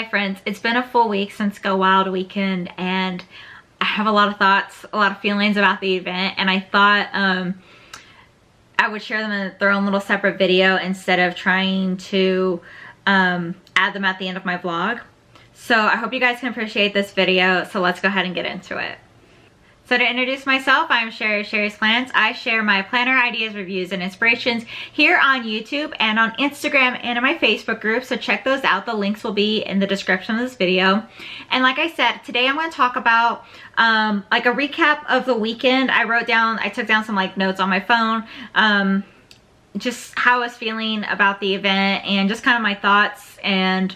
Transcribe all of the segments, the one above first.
Hi friends, it's been a full week since Go Wild weekend and I have a lot of thoughts, a lot of feelings about the event, and I thought I would share them in their own little separate video instead of trying to add them at the end of my vlog. So I hope you guys can appreciate this video, so let's go ahead and get into it. So to introduce myself, I'm Sherry, Sherry's Plans. I share my planner ideas, reviews, and inspirations here on YouTube and on Instagram and in my Facebook group, so check those out. The links will be in the description of this video. And like I said, today I'm going to talk about like a recap of the weekend. I took down some like notes on my phone, just how I was feeling about the event and just kind of my thoughts and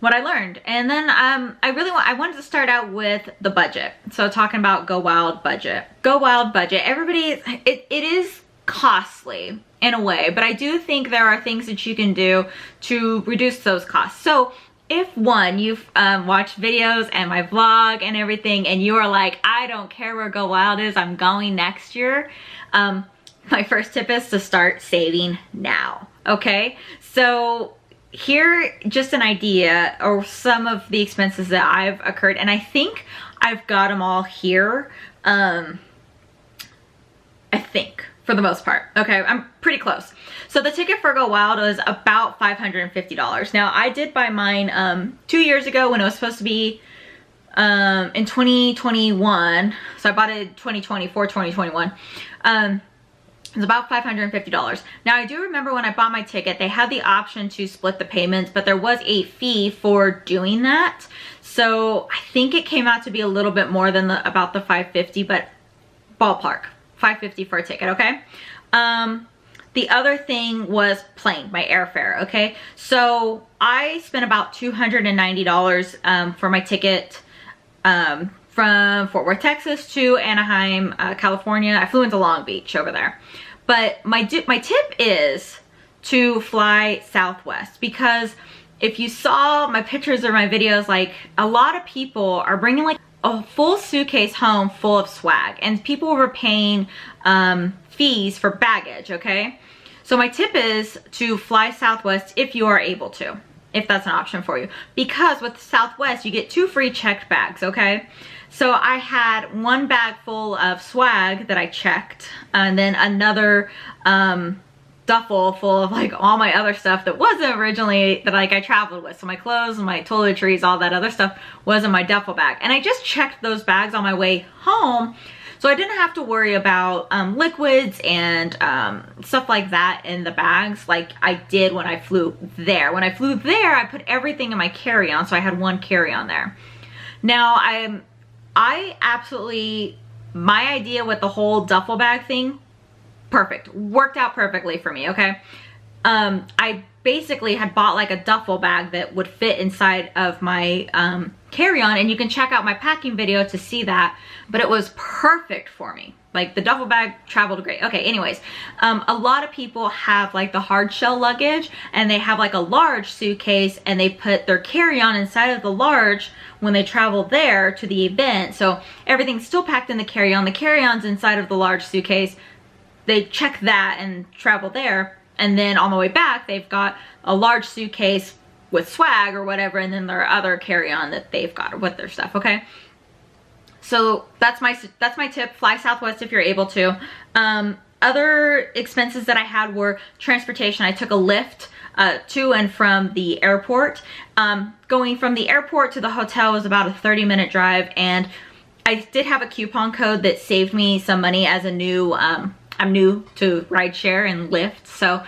what I learned. And then I wanted to start out with the budget. So talking about Go Wild budget. Go Wild budget. It is costly in a way, but I do think there are things that you can do to reduce those costs. So if one, you've watched videos and my vlog and everything, and you are like, I don't care where Go Wild is, I'm going next year. My first tip is to start saving now, okay? So here, just an idea or some of the expenses that I've occurred, and I think I've got them all here. I think for the most part. Okay, I'm pretty close. So the ticket for Go Wild was about $550. Now I did buy mine 2 years ago when it was supposed to be in 2021. So I bought it 2020 for 2021. It's about $550. Now I do remember when I bought my ticket, they had the option to split the payments, but there was a fee for doing that. So I think it came out to be a little bit more than about the $550, but ballpark, $550 for a ticket, okay? The other thing was plane, my airfare, okay? So I spent about $290 for my ticket from Fort Worth, Texas to Anaheim, California. I flew into Long Beach over there. But my tip is to fly Southwest, because if you saw my pictures or my videos, like a lot of people are bringing like a full suitcase home full of swag, and people were paying fees for baggage, okay? So my tip is to fly Southwest if you are able to, if that's an option for you, because with Southwest you get 2 free checked bags, okay? So I had one bag full of swag that I checked, and then another duffel full of like all my other stuff that wasn't originally that like I traveled with. So my clothes and my toiletries, all that other stuff was in my duffel bag. And I just checked those bags on my way home, so I didn't have to worry about liquids and stuff like that in the bags like I did when I flew there. When I flew there, I put everything in my carry-on, so I had one carry-on there. Now my idea with the whole duffel bag thing, perfect, worked out perfectly for me, okay? I basically had bought like a duffel bag that would fit inside of my carry-on, and you can check out my packing video to see that, but it was perfect for me. Like the duffel bag traveled great. Okay, anyways, a lot of people have like the hard shell luggage, and they have like a large suitcase, and they put their carry-on inside of the large when they travel there to the event. So everything's still packed in the carry-on. The carry-on's inside of the large suitcase. They check that and travel there, and then on the way back, they've got a large suitcase with swag or whatever, and then their other carry-on that they've got with their stuff, okay? So that's my tip, fly Southwest if you're able to. Other expenses that I had were transportation. I took a Lyft to and from the airport. Going from the airport to the hotel was about a 30-minute drive, and I did have a coupon code that saved me some money as a new, I'm new to rideshare and Lyft, so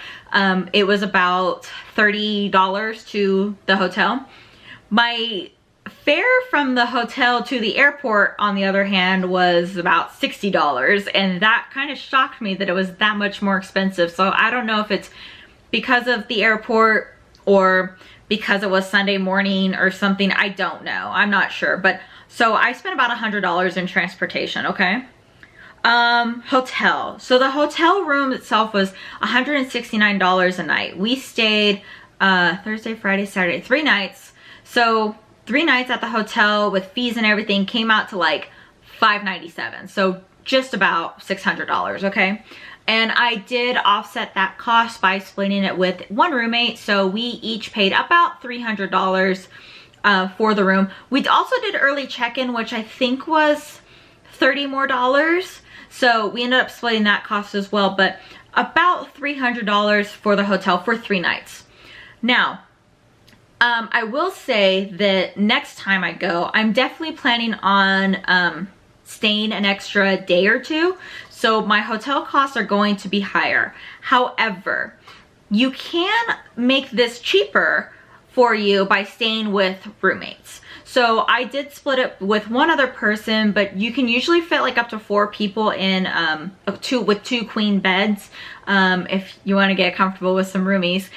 it was about $30 to the hotel. My fare from the hotel to the airport, on the other hand, was about $60, and that kind of shocked me that it was that much more expensive. So I don't know if it's because of the airport or because it was Sunday morning or something. I don't know. I'm not sure. But so I spent about $100 in transportation, okay? Hotel. So the hotel room itself was $169 a night. We stayed Thursday, Friday, Saturday, 3 nights. So 3 nights at the hotel with fees and everything came out to like $597. So just about $600, okay? And I did offset that cost by splitting it with one roommate. So we each paid about $300 for the room. We also did early check-in, which I think was $30 more. So we ended up splitting that cost as well, but about $300 for the hotel for 3 nights. Now, I will say that next time I go, I'm definitely planning on staying an extra day or 2. So my hotel costs are going to be higher. However, you can make this cheaper for you by staying with roommates. So I did split it with one other person, but you can usually fit like up to 4 people in with 2 queen beds. If you want to get comfortable with some roomies,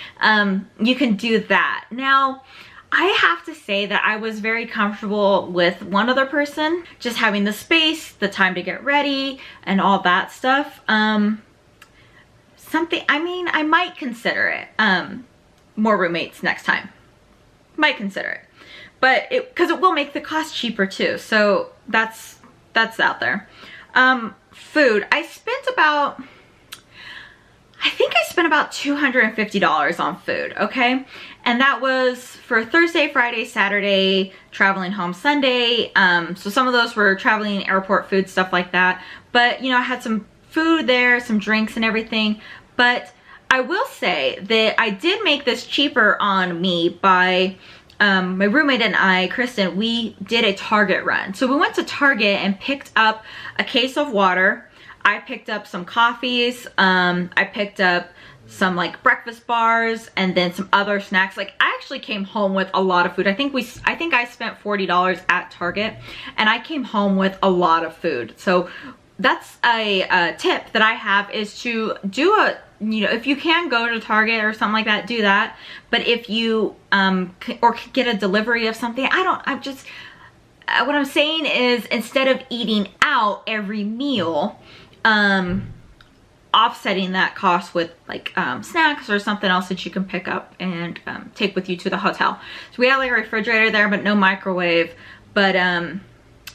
you can do that. Now, I have to say that I was very comfortable with one other person, just having the space, the time to get ready, and all that stuff. I mean, I might consider it. More roommates next time. Might consider it. But because it will make the cost cheaper too. So that's out there. Food. I think I spent about $250 on food, okay? And that was for Thursday, Friday, Saturday, traveling home Sunday. So some of those were traveling, airport food, stuff like that. But, you know, I had some food there, some drinks and everything. But I will say that I did make this cheaper on me by... my roommate and I, Kristen, we did a Target run. So we went to Target and picked up a case of water. I picked up some coffees. I picked up some like breakfast bars and then some other snacks. Like I actually came home with a lot of food. I think I spent $40 at Target and I came home with a lot of food. So that's a tip that I have, is to do you know, if you can go to Target or something like that, do that. But if you, or get a delivery of something, what I'm saying is, instead of eating out every meal, offsetting that cost with like snacks or something else that you can pick up and take with you to the hotel. So we had like a refrigerator there, but no microwave. But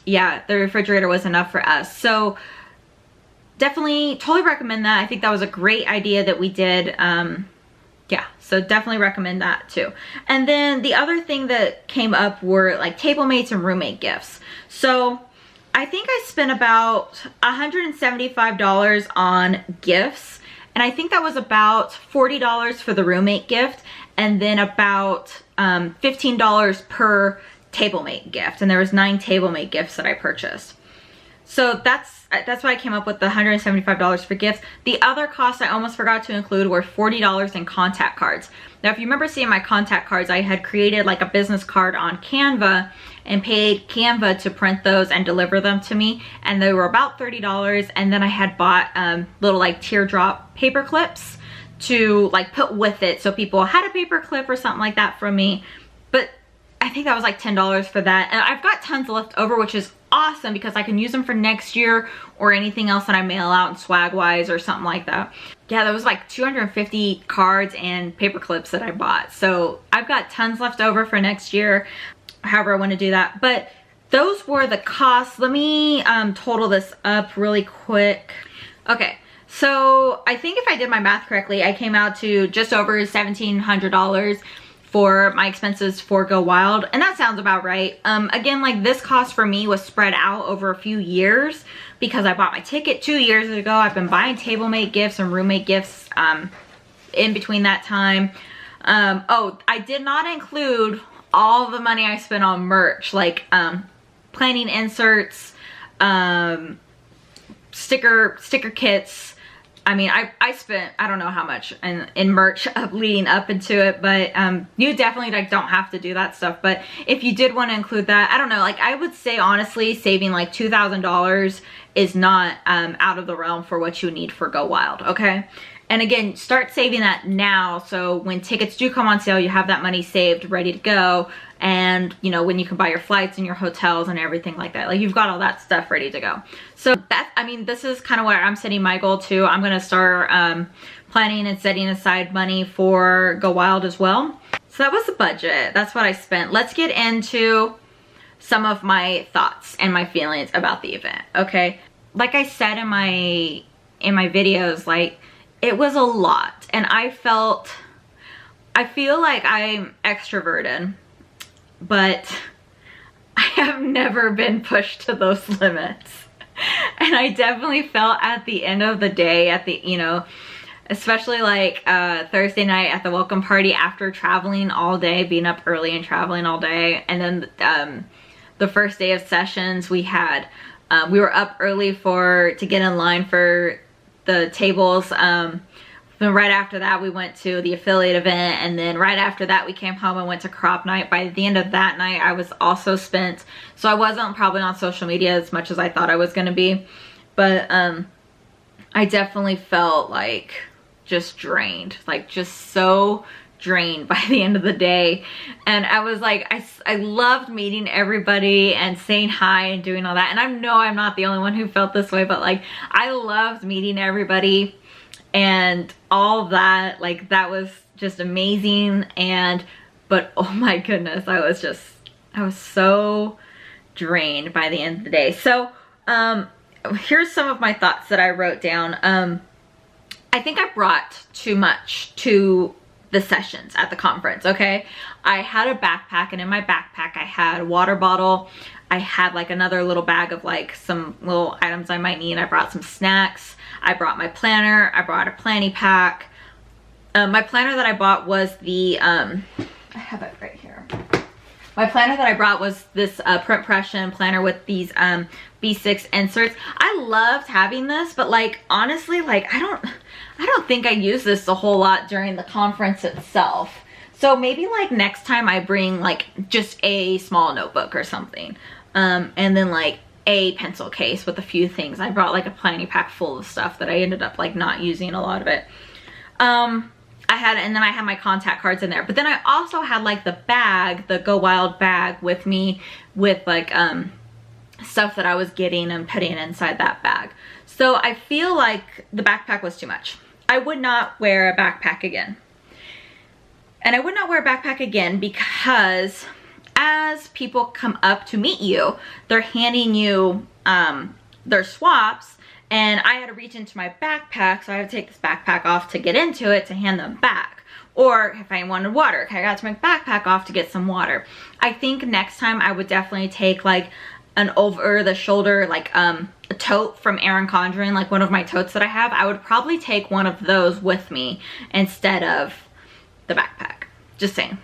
yeah, the refrigerator was enough for us. So definitely totally recommend that. I think that was a great idea that we did. Yeah, so definitely recommend that too. And then the other thing that came up were like table mates and roommate gifts. So I think I spent about $175 on gifts, and I think that was about $40 for the roommate gift, and then about $15 per table mate gift. And there was 9 table mate gifts that I purchased. So that's why I came up with the $175 for gifts. The other costs I almost forgot to include were $40 in contact cards. Now, if you remember seeing my contact cards, I had created like a business card on Canva and paid Canva to print those and deliver them to me. And they were about $30. And then I had bought little like teardrop paper clips to like put with it. So people had a paper clip or something like that from me. But I think that was like $10 for that. And I've got tons left over, which is awesome because I can use them for next year or anything else that I mail out in swag wise or something like that. Yeah, that was like 250 cards and paper clips that I bought. So I've got tons left over for next year, however I want to do that. But those were the costs. Let me total this up really quick. Okay, so I think if I did my math correctly, I came out to just over $1,700 for my expenses for Go Wild, and that sounds about right. Again, like this cost for me was spread out over a few years because I bought my ticket 2 years ago. I've been buying table mate gifts and roommate gifts in between that time. Oh, I did not include all the money I spent on merch, like planning inserts, sticker kits. I mean, I spent, I don't know how much in merch leading up into it, but you definitely like don't have to do that stuff. But if you did want to include that, I don't know, like I would say honestly, saving like $2,000 is not out of the realm for what you need for Go Wild, okay? And again, start saving that now, so when tickets do come on sale, you have that money saved, ready to go. And you know, when you can buy your flights and your hotels and everything like that, like you've got all that stuff ready to go. So that, I mean, this is kind of where I'm setting my goal to. I'm gonna start planning and setting aside money for Go Wild as well. So that was the budget. That's what I spent. Let's get into some of my thoughts and my feelings about the event, okay? Like I said in my videos, like it was a lot, and I feel like I'm extroverted. but I have never been pushed to those limits. And I definitely felt at the end of the day, at the, you know, especially like Thursday night at the welcome party after traveling all day, being up early and traveling all day. And then the first day of sessions we had, we were up early to get in line for the tables. Then right after that we went to the affiliate event, and then right after that we came home and went to crop night. By the end of that night I was also spent, so I wasn't probably on social media as much as I thought I was going to be, but I definitely felt like just drained, like just so drained by the end of the day. And I was like, I loved meeting everybody and saying hi and doing all that, and I know I'm not the only one who felt this way, but like I loved meeting everybody and all that. Like that was just amazing. But oh my goodness, I was so drained by the end of the day. So here's some of my thoughts that I wrote down. I think I brought too much to the sessions at the conference, okay? I had a backpack, and in my backpack I had a water bottle. I had like another little bag of like some little items I might need. I brought some snacks. I brought my planner. I brought a planning pack. My planner that I bought was the, I have it right here. My planner that I brought was this print impression planner with these B6 inserts. I loved having this, but like honestly, like I don't think I use this a whole lot during the conference itself. So maybe like next time I bring like just a small notebook or something, and then like a pencil case with a few things. I brought like a planning pack full of stuff that I ended up like not using a lot of it. And then I had my contact cards in there, but then I also had like the bag, the Go Wild bag with me with like stuff that I was getting and putting inside that bag. So I feel like the backpack was too much. I would not wear a backpack again. And I would not wear a backpack again because as people come up to meet you, they're handing you their swaps, and I had to reach into my backpack, so I had to take this backpack off to get into it to hand them back. Or if I wanted water, I got to my backpack off to get some water. I think next time I would definitely take like an over the shoulder, like a tote from Erin Condren, like one of my totes that I have. I would probably take one of those with me instead of the backpack. Just saying.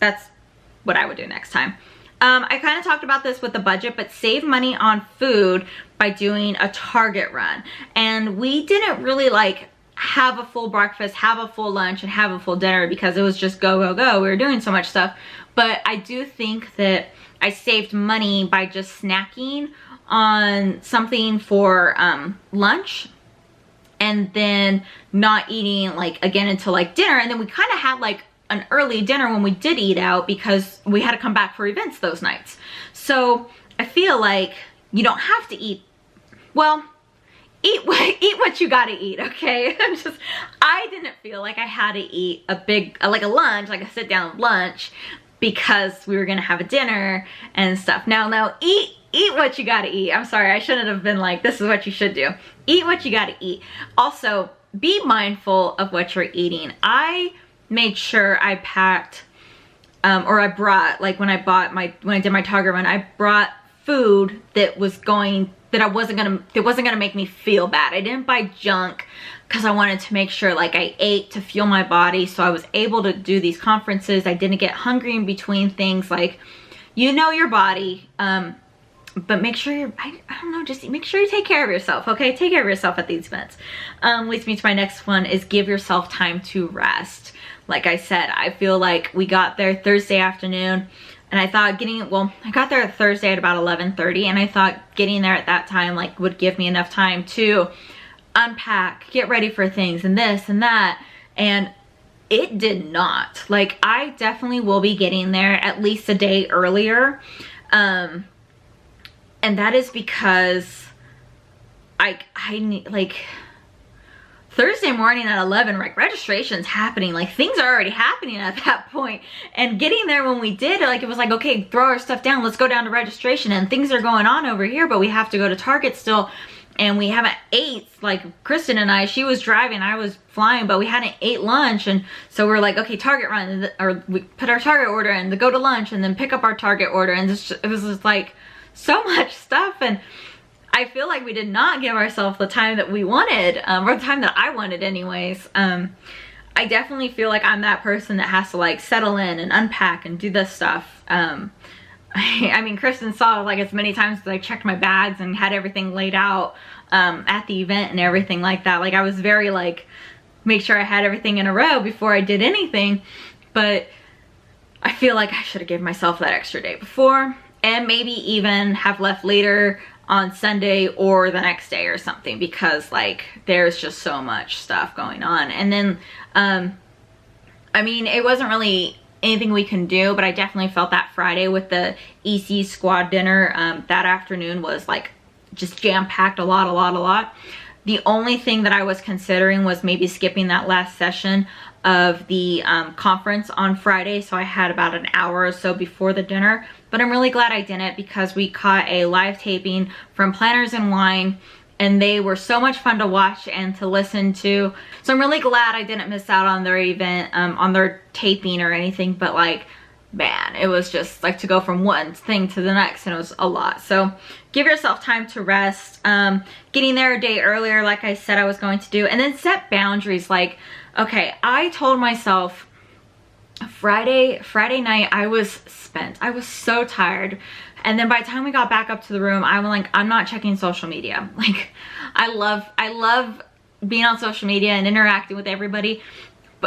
That's what I would do next time. I kind of talked about this with the budget, but save money on food by doing a Target run. And we didn't really like have a full breakfast, have a full lunch, and have a full dinner because it was just go, go, go. We were doing so much stuff. But I do think that I saved money by just snacking on something for lunch, and then not eating like again until like dinner. And then we kind of had like an early dinner when we did eat out because we had to come back for events those nights. So I feel like you don't have to eat, well, eat what you gotta eat, okay? I didn't feel like I had to eat a big, like a lunch, like a sit down lunch, because we were gonna have a dinner and stuff. Now eat what you gotta eat. I'm sorry, I shouldn't have been like, this is what you should do. Eat what you gotta eat. Also, be mindful of what you're eating. I made sure I packed, or I brought, like when I did my Target run, I brought food that wasn't gonna make me feel bad. I didn't buy junk because I wanted to make sure like I ate to fuel my body, so I was able to do these conferences. I didn't get hungry in between things. Like, you know your body, but make sure I don't know, just make sure you take care of yourself, okay? Take care of yourself at these events. Leads me to my next one, is give yourself time to rest. Like I said, I feel like we got there Thursday afternoon, and I thought I got there Thursday at about 11:30, and I thought getting there at that time like would give me enough time to unpack, get ready for things and this and that, and it did not. Like, I definitely will be getting there at least a day earlier, and that is because I need, like, Thursday morning at 11, like, registration's happening, like things are already happening at that point. And getting there when we did, like, it was like, okay, throw our stuff down, let's go down to registration, and things are going on over here, but we have to go to Target still and we haven't ate. Like Kristen and I, she was driving, I was flying, but we hadn't ate lunch. And so we're like, okay, Target run, or we put our Target order in to go to lunch and then pick up our Target order. And it was just like so much stuff. And I feel like we did not give ourselves the time that we wanted, or the time that I wanted anyways. I definitely feel like I'm that person that has to like settle in and unpack and do this stuff. I mean, Kristen saw like as many times as I checked my bags and had everything laid out at the event and everything like that. Like I was very like, make sure I had everything in a row before I did anything. But I feel like I should have given myself that extra day before, and maybe even have left later on Sunday or the next day or something, because like there's just so much stuff going on. And then I mean, it wasn't really anything we can do, but I definitely felt that Friday with the EC squad dinner that afternoon was like just jam-packed, a lot. The only thing that I was considering was maybe skipping that last session of the conference on Friday, so I had about an hour or so before the dinner. But I'm really glad I didn't, because we caught a live taping from Planners and Wine, and they were so much fun to watch and to listen to. So I'm really glad I didn't miss out on their event, on their taping or anything. But like, man, it was just like to go from one thing to the next, and it was a lot. So give yourself time to rest. Getting there a day earlier, like I said I was going to do, and then set boundaries. Like, okay, I told myself Friday night I was spent. I was so tired. And then by the time we got back up to the room, I'm like, I'm not checking social media. Like, I love being on social media and interacting with everybody.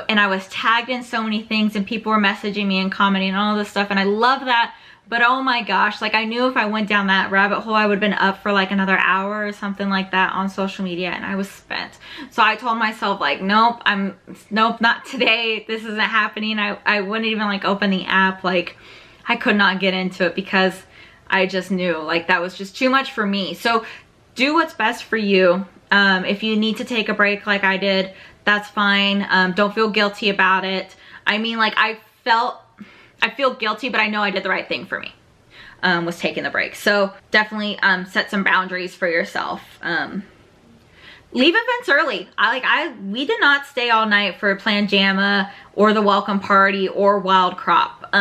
And I was tagged in so many things, and people were messaging me and commenting and all this stuff, and I love that. But oh my gosh, like I knew if I went down that rabbit hole, I would have been up for like another hour or something like that on social media, and I was spent. So I told myself like, nope, not today. This isn't happening. I wouldn't even like open the app. Like I could not get into it because I just knew like that was just too much for me. So do what's best for you. If you need to take a break like I did, that's fine. Don't feel guilty about it. I mean, like I feel guilty, but I know I did the right thing for me, was taking the break. So definitely set some boundaries for yourself. Leave events early. We did not stay all night for Plan JAMA or the welcome party or Wild Crop.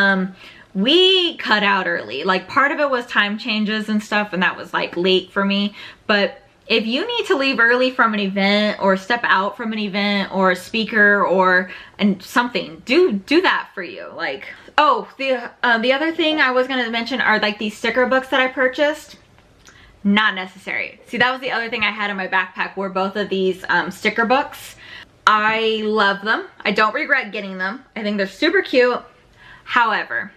We cut out early. Like part of it was time changes and stuff, and that was like late for me. But if you need to leave early from an event or step out from an event or a speaker or something, do that for you. Like, oh, the other thing I was gonna mention are like these sticker books that I purchased. Not necessary. See, that was the other thing I had in my backpack, were both of these sticker books. I love them. I don't regret getting them. I think they're super cute. However,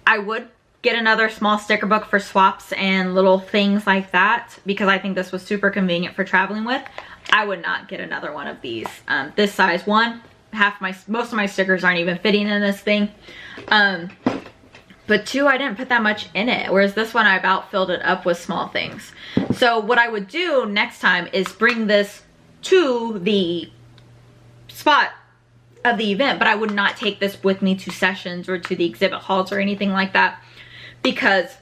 I would get another small sticker book for swaps and little things like that, because I think this was super convenient for traveling with. I would not get another one of these this size. One, most of my stickers aren't even fitting in this thing. But two, I didn't put that much in it, whereas this one I about filled it up with small things. So what I would do next time is bring this to the spot of the event, but I would not take this with me to sessions or to the exhibit halls or anything like that, because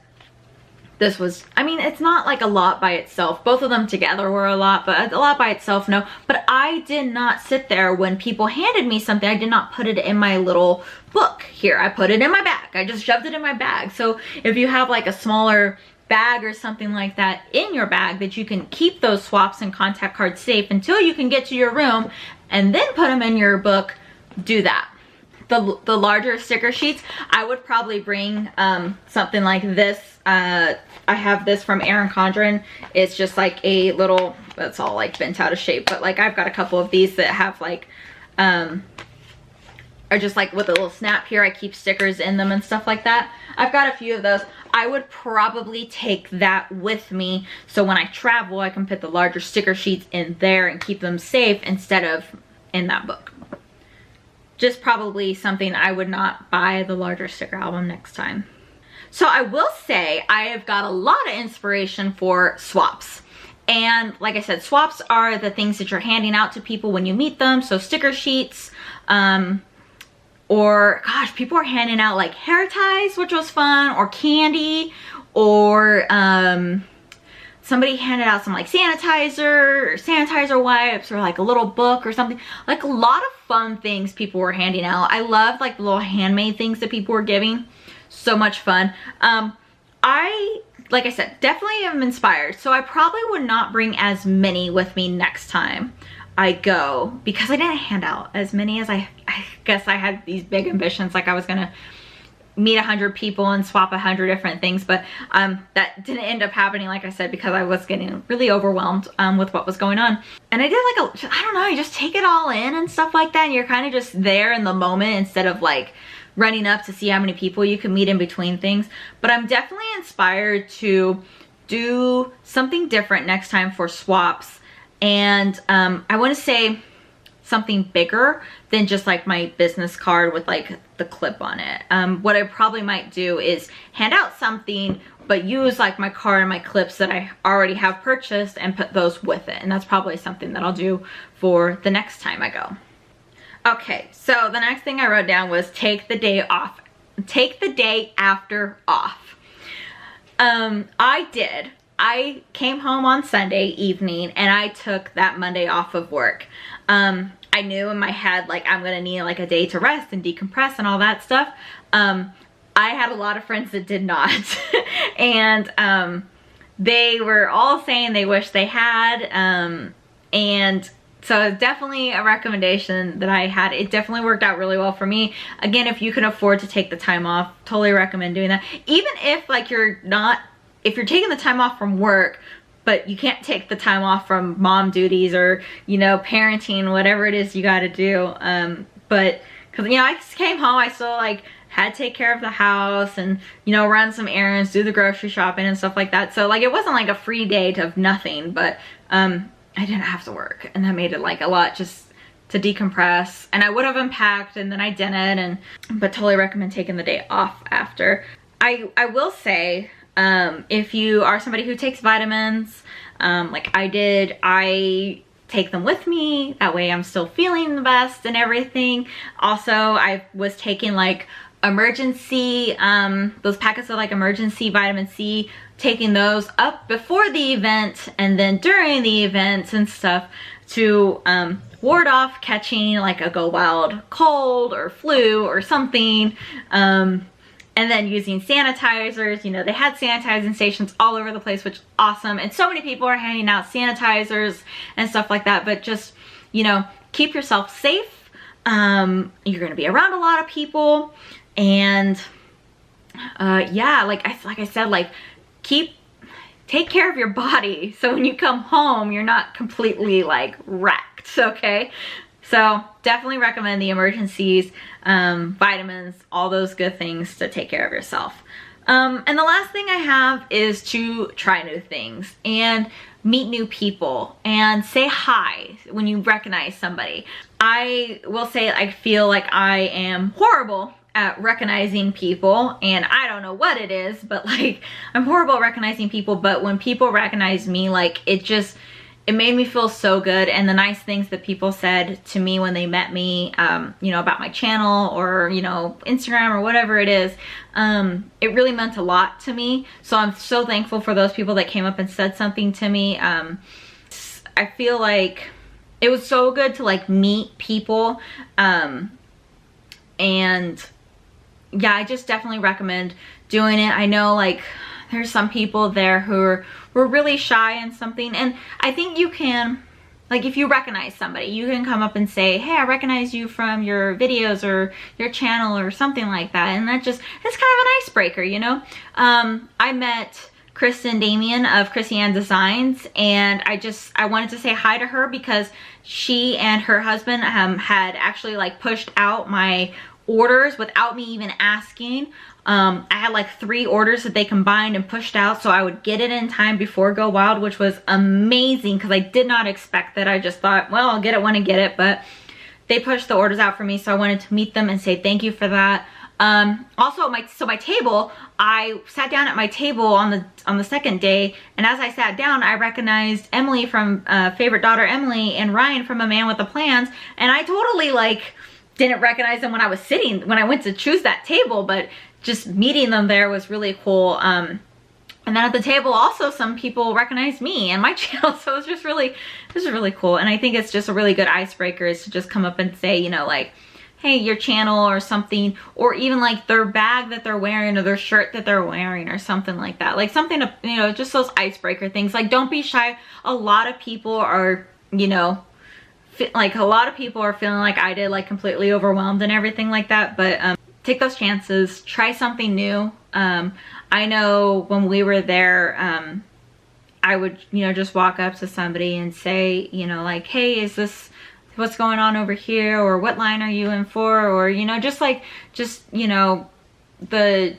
this was, I mean, it's not like a lot by itself. Both of them together were a lot, but a lot by itself, no. But I did not sit there when people handed me something. I did not put it in my little book here. I put it in my bag. I just shoved it in my bag. So if you have like a smaller bag or something like that in your bag, that you can keep those swaps and contact cards safe until you can get to your room and then put them in your book, do that. The larger sticker sheets, I would probably bring something like this. I have this from Erin Condren. It's just like a little, it's all like bent out of shape, but like I've got a couple of these that have like, are just like with a little snap here. I keep stickers in them and stuff like that. I've got a few of those. I would probably take that with me, so when I travel, I can put the larger sticker sheets in there and keep them safe instead of in that book. Just probably something I would not buy the larger sticker album next time. So I will say I have got a lot of inspiration for swaps. And like I said, swaps are the things that you're handing out to people when you meet them. So sticker sheets, or gosh, people are handing out like hair ties, which was fun, or candy, or somebody handed out some like sanitizer or sanitizer wipes or like a little book or something. Like a lot of fun things people were handing out. I loved like the little handmade things that people were giving. So much fun. Like I said, definitely am inspired. So I probably would not bring as many with me next time I go, because I didn't hand out as many as I guess I had these big ambitions. Like I was gonna meet 100 people and swap 100 different things, but that didn't end up happening, like I said, because I was getting really overwhelmed with what was going on. And I did like I don't know, you just take it all in and stuff like that, and you're kind of just there in the moment instead of like running up to see how many people you can meet in between things. But I'm definitely inspired to do something different next time for swaps. And I want to say something bigger than just like my business card with like the clip on it. What I probably might do is hand out something, but use like my card and my clips that I already have purchased and put those with it. And that's probably something that I'll do for the next time I go. Okay, so the next thing I wrote down was take the day off. Take the day after off. I did. I came home on Sunday evening and I took that Monday off of work. I knew in my head like I'm gonna need like a day to rest and decompress and all that stuff. I had a lot of friends that did not. And they were all saying they wish they had. And so definitely a recommendation that I had. It definitely worked out really well for me. Again, if you can afford to take the time off, totally recommend doing that. Even if like if you're taking the time off from work, but you can't take the time off from mom duties or, you know, parenting, whatever it is you got to do. But because, you know, I just came home, I still like had to take care of the house and, you know, run some errands, do the grocery shopping and stuff like that. So like it wasn't like a free day of nothing, but I didn't have to work, and that made it like a lot just to decompress. And I would have unpacked and then I didn't, but totally recommend taking the day off after. I will say, if you are somebody who takes vitamins, like I did, I take them with me. That way I'm still feeling the best and everything. Also, I was taking like emergency, those packets of like emergency vitamin C, taking those up before the event and then during the events and stuff to ward off catching like a Go Wild cold or flu or something. And then using sanitizers, you know, they had sanitizing stations all over the place, which is awesome. And so many people are handing out sanitizers and stuff like that. But just, you know, keep yourself safe. You're going to be around a lot of people. And yeah, like I said, like take care of your body. So when you come home, you're not completely like wrecked, okay? So definitely recommend the emergencies, vitamins, all those good things to take care of yourself. And the last thing I have is to try new things and meet new people and say hi when you recognize somebody. I will say I feel like I am horrible at recognizing people, and I don't know what it is, but like I'm horrible at recognizing people. But when people recognize me, like it made me feel so good. And the nice things that people said to me when they met me, you know, about my channel or, you know, Instagram or whatever it is, it really meant a lot to me. So I'm so thankful for those people that came up and said something to me. I feel like it was so good to like meet people. And yeah, I just definitely recommend doing it. I know like there's some people there who were really shy and something, and I think you can, like if you recognize somebody, you can come up and say, hey, I recognize you from your videos or your channel or something like that. And it's kind of an icebreaker, you know? I met Kristen Damien of Chrissy Ann Designs, and I wanted to say hi to her because she and her husband had actually like pushed out my orders without me even asking. I had like 3 orders that they combined and pushed out, so I would get it in time before Go Wild, which was amazing because I did not expect that. I just thought, well, I'll get it when I get it, but they pushed the orders out for me, so I wanted to meet them and say thank you for that. Also my table, I sat down at my table on the second day, and as I sat down, I recognized Emily from Favorite Daughter Emily and Ryan from A Man with the Plans, and I totally like didn't recognize them when I went to choose that table, but just meeting them there was really cool. And then at the table also some people recognized me and my channel, so it's just really, this is really cool. And I think it's just a really good icebreaker is to just come up and say, you know, like, hey, your channel or something, or even like their bag that they're wearing or their shirt that they're wearing or something like that. Like something to, you know, just those icebreaker things. Like, don't be shy. A lot of people are, you know, like a lot of people are feeling like I did, like completely overwhelmed and everything like that. But take those chances, try something new. I know when we were there, I would, you know, just walk up to somebody and say, you know, like, hey, is this what's going on over here, or what line are you in for, or, you know, just you know, the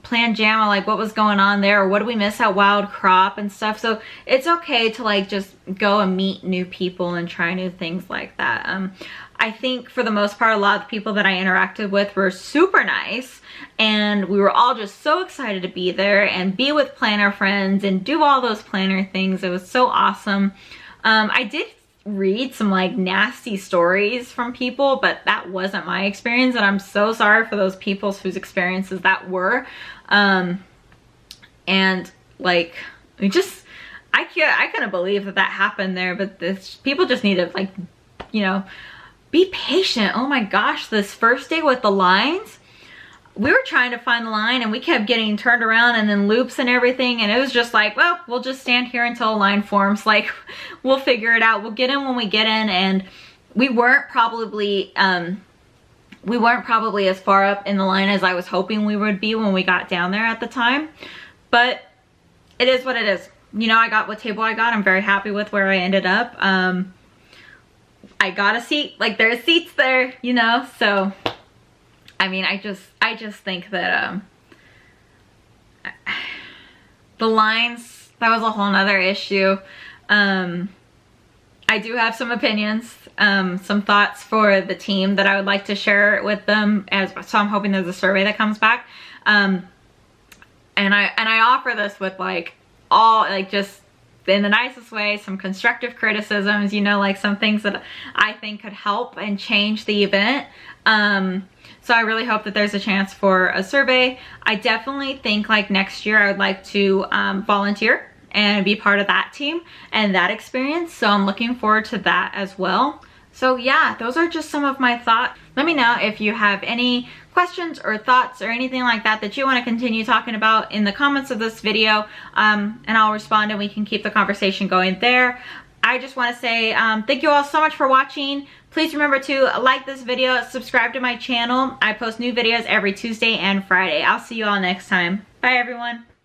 Plan JAMA, like what was going on there, or what did we miss at Wild Crop and stuff. So it's okay to like just go and meet new people and try new things like that. I think for the most part, a lot of the people that I interacted with were super nice, and we were all just so excited to be there and be with planner friends and do all those planner things. It was so awesome. I did read some like nasty stories from people, but that wasn't my experience, and I'm so sorry for those people whose experiences that were. And like, I couldn't believe that happened there, but people just need to, like, you know, be patient. Oh my gosh, this first day with the lines, we were trying to find the line and we kept getting turned around and then loops and everything, and it was just like, well, we'll just stand here until a line forms. Like, we'll figure it out. We'll get in when we get in. And we weren't probably as far up in the line as I was hoping we would be when we got down there at the time, but it is what it is. You know, I got what table I got. I'm very happy with where I ended up. I got a seat, like there's seats there, you know, so I mean, I just think that the lines, that was a whole nother issue. I do have some opinions, some thoughts for the team that I would like to share with them, so I'm hoping there's a survey that comes back. And I offer this with like just in the nicest way, some constructive criticisms, you know, like some things that I think could help and change the event. So I really hope that there's a chance for a survey. I definitely think like next year I would like to volunteer and be part of that team and that experience. So I'm looking forward to that as well. So yeah, those are just some of my thoughts. Let me know if you have any questions or thoughts or anything like that that you want to continue talking about in the comments of this video, and I'll respond and we can keep the conversation going there. I just want to say thank you all so much for watching. Please remember to like this video, subscribe to my channel. I post new videos every Tuesday and Friday. I'll see you all next time. Bye everyone.